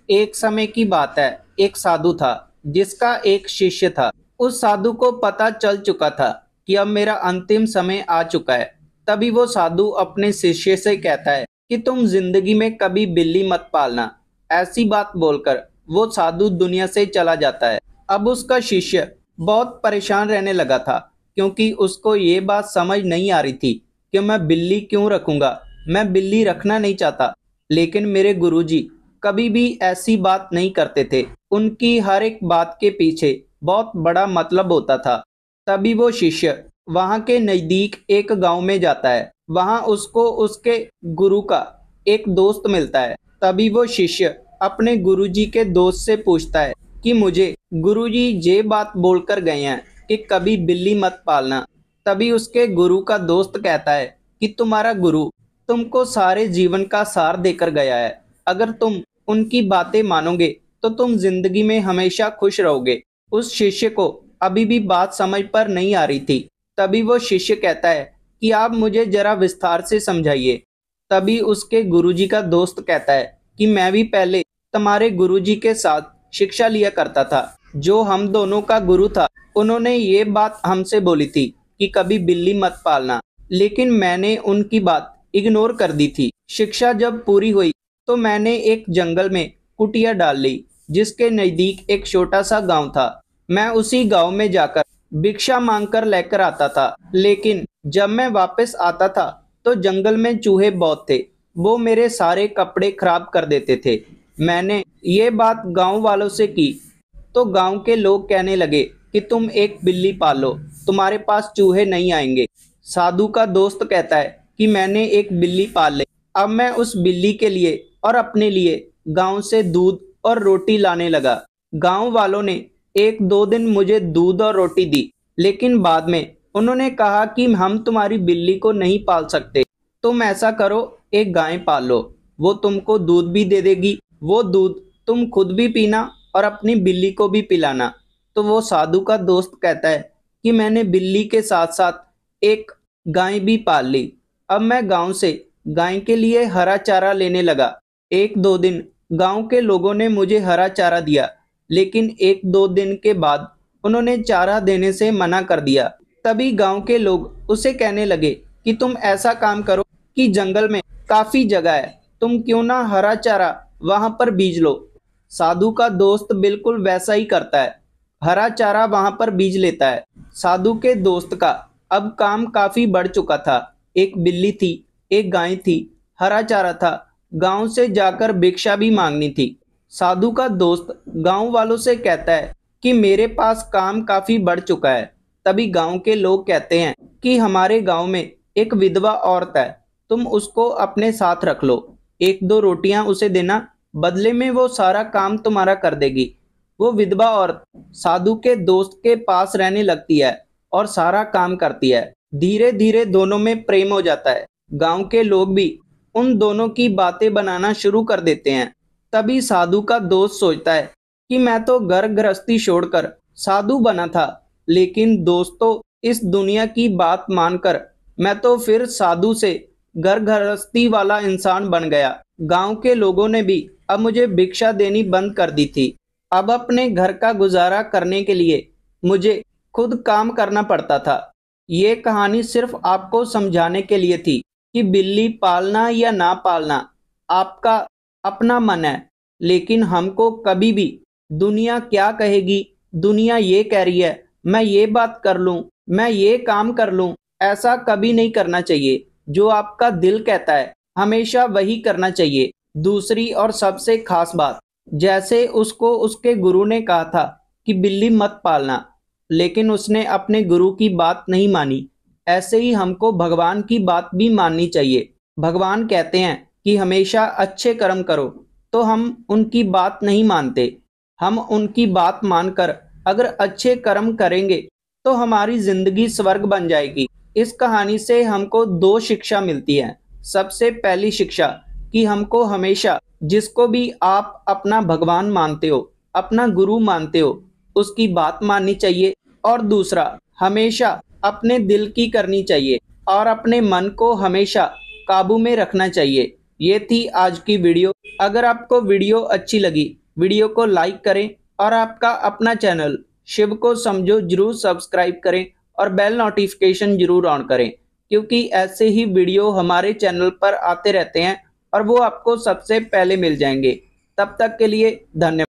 एक समय की बात है, एक साधु था जिसका एक शिष्य था। उस साधु को पता चल चुका था कि अब मेरा अंतिम समय आ चुका है। तभी वो साधु अपने शिष्य से कहता है कि तुम जिंदगी में कभी बिल्ली मत पालना। ऐसी बात बोलकर वो साधु दुनिया से चला जाता है। अब उसका शिष्य बहुत परेशान रहने लगा था, क्योंकि उसको ये बात समझ नहीं आ रही थी कि मैं बिल्ली क्यों रखूंगा। मैं बिल्ली रखना नहीं चाहता, लेकिन मेरे गुरुजी कभी भी ऐसी बात नहीं करते थे। उनकी हर एक बात के पीछे बहुत बड़ा मतलब होता था। तभी वो शिष्य वहां के नजदीक एक गांव में जाता है। वहां उसको उसके गुरु का एक दोस्त मिलता है। तभी वो शिष्य अपने गुरुजी के दोस्त से पूछता है कि मुझे गुरुजी ये बात बोलकर गए हैं कि कभी बिल्ली मत पालना। तभी उसके गुरु का दोस्त कहता है कि तुम्हारा गुरु तुमको सारे जीवन का सार देकर गया है। अगर तुम उनकी बातें मानोगे तो तुम जिंदगी में हमेशा खुश रहोगे। उस शिष्य को अभी भी बात समझ पर नहीं आ रही थी। तभी वो शिष्य कहता है कि आप मुझे जरा विस्तार से समझाइए। तभी उसके गुरुजी का दोस्त कहता है कि मैं भी पहले तुम्हारे गुरुजी के साथ शिक्षा लिया करता था। जो हम दोनों का गुरु था, उन्होंने ये बात हमसे बोली थी कि कभी बिल्ली मत पालना, लेकिन मैंने उनकी बात इग्नोर कर दी थी। शिक्षा जब पूरी हुई तो मैंने एक जंगल में कुटिया डाल ली, जिसके नजदीक एक छोटा सा गांव था। मैं उसी गांव में जाकर भिक्षा मांगकर लेकर आता था, लेकिन जब मैं वापस आता था तो जंगल में चूहे बहुत थे। वो मेरे सारे कपड़े खराब कर देते थे। मैंने ये बात गांव वालों से की तो गांव के लोग कहने लगे कि तुम एक बिल्ली पालो, तुम्हारे पास चूहे नहीं आएंगे। साधु का दोस्त कहता है कि मैंने एक बिल्ली पाल ली। अब मैं उस बिल्ली के लिए और अपने लिए गांव से दूध और रोटी लाने लगा। गांव वालों ने एक दो दिन मुझे दूध और रोटी दी, लेकिन बाद में उन्होंने कहा कि हम तुम्हारी बिल्ली को नहीं पाल सकते। तुम ऐसा करो, एक गाय पाल लो, वो तुमको दूध भी दे देगी। वो दूध तुम खुद भी पीना और अपनी बिल्ली को भी पिलाना। तो वो साधु का दोस्त कहता है कि मैंने बिल्ली के साथ साथ एक गाय भी पाल ली। अब मैं गांव से गाय के लिए हरा चारा लेने लगा। एक दो दिन गांव के लोगों ने मुझे हरा चारा दिया, लेकिन एक दो दिन के बाद उन्होंने चारा देने से मना कर दिया। तभी गांव के लोग उसे कहने लगे कि तुम ऐसा काम करो कि जंगल में काफी जगह है, तुम क्यों ना हरा चारा वहां पर बीज लो। साधु का दोस्त बिल्कुल वैसा ही करता है, हरा चारा वहां पर बीज लेता है। साधु के दोस्त का अब काम काफी बढ़ चुका था। एक बिल्ली थी, एक गाय थी, हरा चारा था, गांव से जाकर भिक्षा भी मांगनी थी। साधु का दोस्त गांव वालों से कहता है कि मेरे पास काम काफी बढ़ चुका है। तभी गांव के लोग कहते हैं कि हमारे गांव में एक विधवा औरत है, तुम उसको अपने साथ रख लो, एक दो रोटियां उसे देना, बदले में वो सारा काम तुम्हारा कर देगी। वो विधवा औरत साधु के दोस्त के पास रहने लगती है और सारा काम करती है। धीरे धीरे दोनों में प्रेम हो जाता है। गांव के लोग भी उन दोनों की बातें बनाना शुरू कर देते हैं। तभी साधु का दोस्त सोचता है कि मैं तो घर गृहस्थी छोड़कर साधु बना था, लेकिन दोस्तों इस दुनिया की बात मानकर मैं तो फिर साधु से घर गृहस्थी वाला इंसान बन गया। गांव के लोगों ने भी अब मुझे भिक्षा देनी बंद कर दी थी। अब अपने घर का गुजारा करने के लिए मुझे खुद काम करना पड़ता था। ये कहानी सिर्फ आपको समझाने के लिए थी कि बिल्ली पालना या ना पालना आपका अपना मन है, लेकिन हमको कभी भी दुनिया क्या कहेगी, दुनिया ये कह रही है, मैं ये बात कर लूं, मैं ये काम कर लूं, ऐसा कभी नहीं करना चाहिए। जो आपका दिल कहता है हमेशा वही करना चाहिए। दूसरी और सबसे खास बात, जैसे उसको उसके गुरु ने कहा था कि बिल्ली मत पालना, लेकिन उसने अपने गुरु की बात नहीं मानी, ऐसे ही हमको भगवान की बात भी माननी चाहिए। भगवान कहते हैं कि हमेशा अच्छे कर्म करो, तो हम उनकी बात नहीं मानते। हम उनकी बात मानकर अगर अच्छे कर्म करेंगे तो हमारी जिंदगी स्वर्ग बन जाएगी। इस कहानी से हमको दो शिक्षा मिलती है। सबसे पहली शिक्षा कि हमको हमेशा जिसको भी आप अपना भगवान मानते हो, अपना गुरु मानते हो, उसकी बात माननी चाहिए। और दूसरा, हमेशा अपने दिल की करनी चाहिए और अपने मन को हमेशा काबू में रखना चाहिए। ये थी आज की वीडियो। अगर आपको वीडियो अच्छी लगी, वीडियो को लाइक करें और आपका अपना चैनल शिव को समझो जरूर सब्सक्राइब करें और बेल नोटिफिकेशन जरूर ऑन करें, क्योंकि ऐसे ही वीडियो हमारे चैनल पर आते रहते हैं और वो आपको सबसे पहले मिल जाएंगे। तब तक के लिए धन्यवाद।